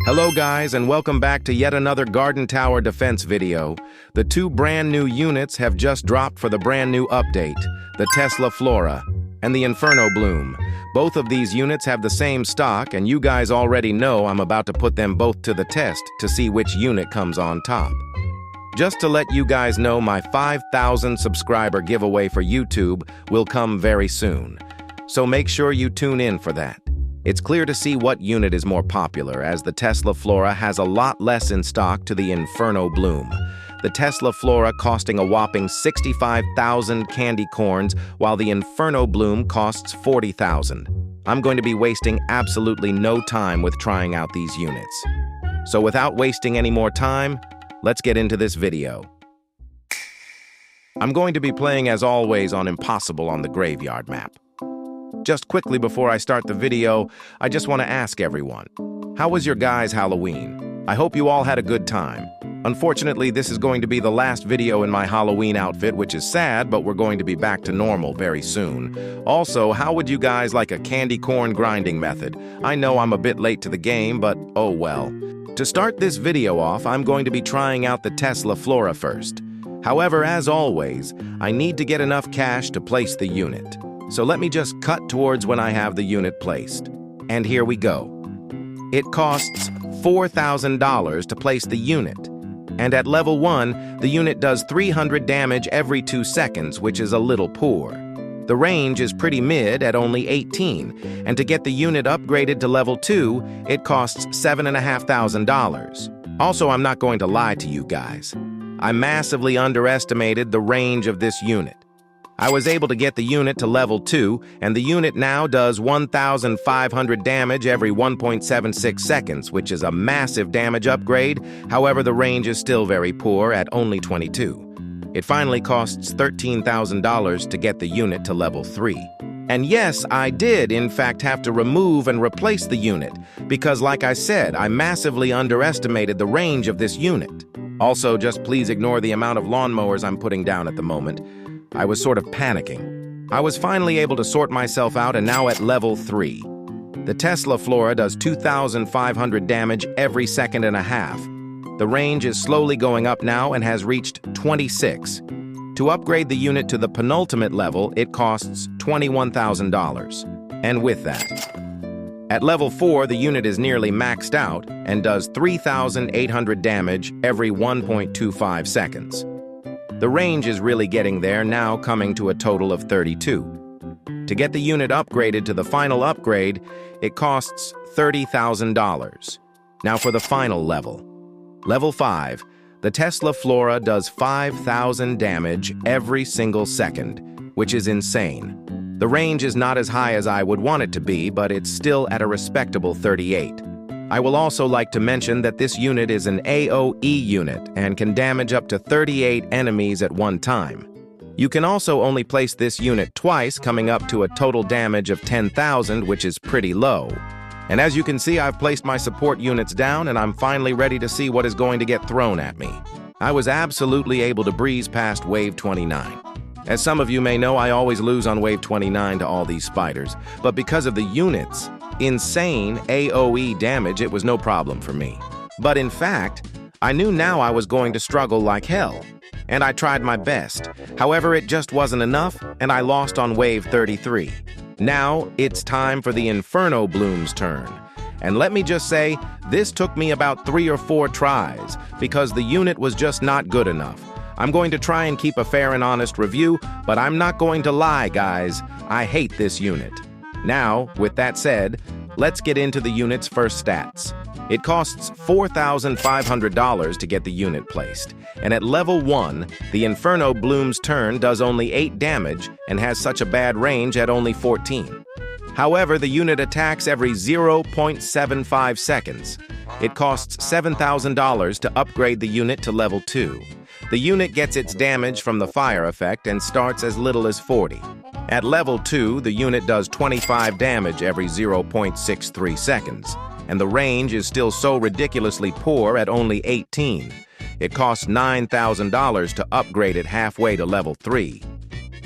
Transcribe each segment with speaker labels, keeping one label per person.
Speaker 1: Hello guys, and welcome back to yet another Garden Tower Defense video. The two brand new units have just dropped for the brand new update, the Teslaflora and the Inferno Bloom. Both of these units have the same stock, and you guys already know I'm about to put them both to the test to see which unit comes on top. Just to let you guys know, my 5,000 subscriber giveaway for YouTube will come very soon, so make sure you tune in for that. It's clear to see what unit is more popular, as the Teslaflora has a lot less in stock to the Inferno Bloom. The Teslaflora costing a whopping 65,000 candy corns, while the Inferno Bloom costs 40,000. I'm going to be wasting absolutely no time with trying out these units. So without wasting any more time, let's get into this video. I'm going to be playing as always on Impossible on the graveyard map. Just quickly before I start the video, I just want to ask everyone, how was your guys' Halloween? I hope you all had a good time. Unfortunately, this is going to be the last video in my Halloween outfit, which is sad, but we're going to be back to normal very soon. Also, how would you guys like a candy corn grinding method? I know I'm a bit late to the game, but oh well. To start this video off, I'm going to be trying out the Teslaflora first. However, as always, I need to get enough cash to place the unit. So let me just cut towards when I have the unit placed. And here we go. It costs $4,000 to place the unit. And at level 1, the unit does 300 damage every 2 seconds, which is a little poor. The range is pretty mid at only 18, and to get the unit upgraded to level 2, it costs $7,500. Also, I'm not going to lie to you guys. I massively underestimated the range of this unit. I was able to get the unit to level 2, and the unit now does 1,500 damage every 1.76 seconds, which is a massive damage upgrade. However, the range is still very poor at only 22. It finally costs $13,000 to get the unit to level 3. And yes, I did, in fact, have to remove and replace the unit, because like I said, I massively underestimated the range of this unit. Also, just please ignore the amount of lawnmowers I'm putting down at the moment. I was sort of panicking. I was finally able to sort myself out, and now at level 3. The Teslaflora does 2,500 damage every second and a half. The range is slowly going up now and has reached 26. To upgrade the unit to the penultimate level, it costs $21,000. And with that, at level 4, the unit is nearly maxed out and does 3,800 damage every 1.25 seconds. The range is really getting there, now coming to a total of 32. To get the unit upgraded to the final upgrade, it costs $30,000. Now for the final level. Level 5, the Teslaflora does 5,000 damage every single second, which is insane. The range is not as high as I would want it to be, but it's still at a respectable 38. I will also like to mention that this unit is an AoE unit and can damage up to 38 enemies at one time. You can also only place this unit twice, coming up to a total damage of 10,000, which is pretty low. And as you can see, I've placed my support units down, and I'm finally ready to see what is going to get thrown at me. I was absolutely able to breeze past Wave 29. As some of you may know, I always lose on Wave 29 to all these spiders, but because of the units' insane AoE damage, it was no problem for me. But in fact, I knew now I was going to struggle like hell, and I tried my best. However, it just wasn't enough, and I lost on Wave 33. Now, it's time for the Inferno Bloom's turn. And let me just say, this took me about 3 or 4 tries, because the unit was just not good enough. I'm going to try and keep a fair and honest review, but I'm not going to lie, guys. I hate this unit. Now, with that said, let's get into the unit's first stats. It costs $4,500 to get the unit placed, and at level 1, the Inferno Bloom's turn does only 8 damage and has such a bad range at only 14. However, the unit attacks every 0.75 seconds. It costs $7,000 to upgrade the unit to level 2. The unit gets its damage from the fire effect and starts as little as 40. At level 2, the unit does 25 damage every 0.63 seconds, and the range is still so ridiculously poor at only 18. It costs $9,000 to upgrade it halfway to level 3.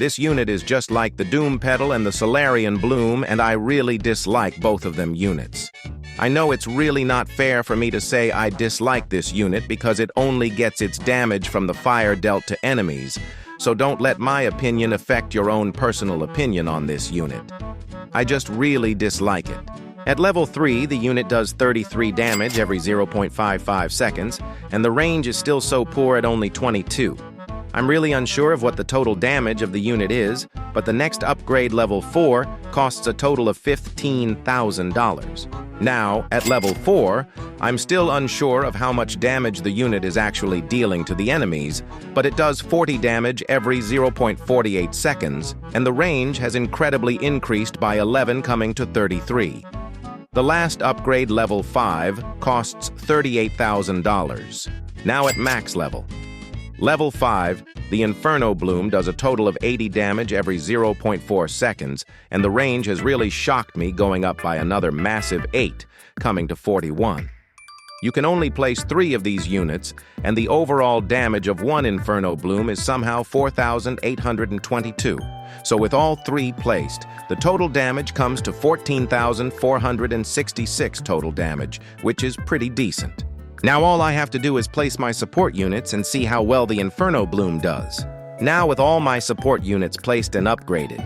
Speaker 1: This unit is just like the Doom Petal and the Solarian Bloom, and I really dislike both of them units. I know it's really not fair for me to say I dislike this unit because it only gets its damage from the fire dealt to enemies, so don't let my opinion affect your own personal opinion on this unit. I just really dislike it. At level 3, the unit does 33 damage every 0.55 seconds, and the range is still so poor at only 22. I'm really unsure of what the total damage of the unit is, but the next upgrade level 4 costs a total of $15,000. Now, at level 4, I'm still unsure of how much damage the unit is actually dealing to the enemies, but it does 40 damage every 0.48 seconds, and the range has incredibly increased by 11 coming to 33. The last upgrade, level 5, costs $38,000. Now at max level. Level 5, the Inferno bloom does a total of 80 damage every 0.4 seconds, and the range has really shocked me, going up by another massive 8, coming to 41. You can only place 3 of these units, and the overall damage of one Inferno bloom is somehow 4,822. So with all 3 placed, the total damage comes to 14,466 total damage, which is pretty decent. Now all I have to do is place my support units and see how well the Inferno bloom does. Now with all my support units placed and upgraded,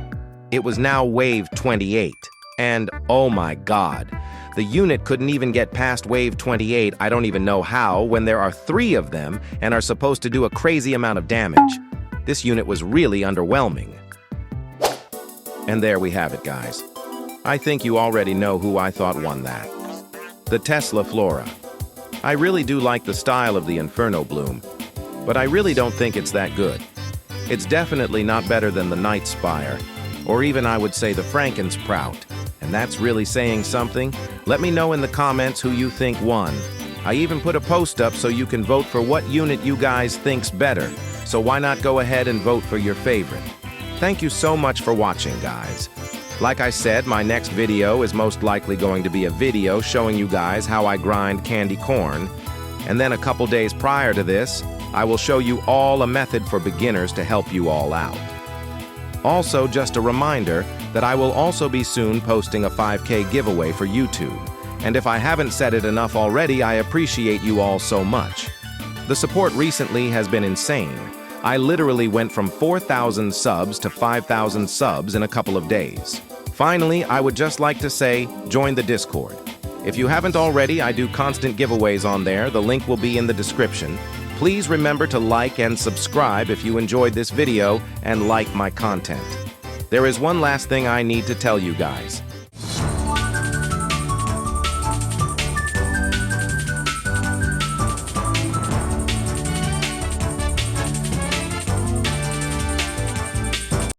Speaker 1: it was now wave 28. And oh my god, the unit couldn't even get past wave 28, I don't even know how, when there are 3 of them and are supposed to do a crazy amount of damage. This unit was really underwhelming. And there we have it, guys. I think you already know who I thought won that. The Teslaflora. I really do like the style of the Inferno bloom, but I really don't think it's that good. It's definitely not better than the Night Spire, or even I would say the Frankensprout, and that's really saying something. Let me know in the comments who you think won. I even put a post up so you can vote for what unit you guys think's better, so why not go ahead and vote for your favorite. Thank you so much for watching, guys. Like I said, my next video is most likely going to be a video showing you guys how I grind candy corn, and then a couple days prior to this, I will show you all a method for beginners to help you all out. Also, just a reminder that I will also be soon posting a 5K giveaway for YouTube, and if I haven't said it enough already, I appreciate you all so much. The support recently has been insane. I literally went from 4,000 subs to 5,000 subs in a couple of days. Finally, I would just like to say, join the Discord. If you haven't already, I do constant giveaways on there. The link will be in the description. Please remember to like and subscribe if you enjoyed this video and like my content. There is one last thing I need to tell you guys.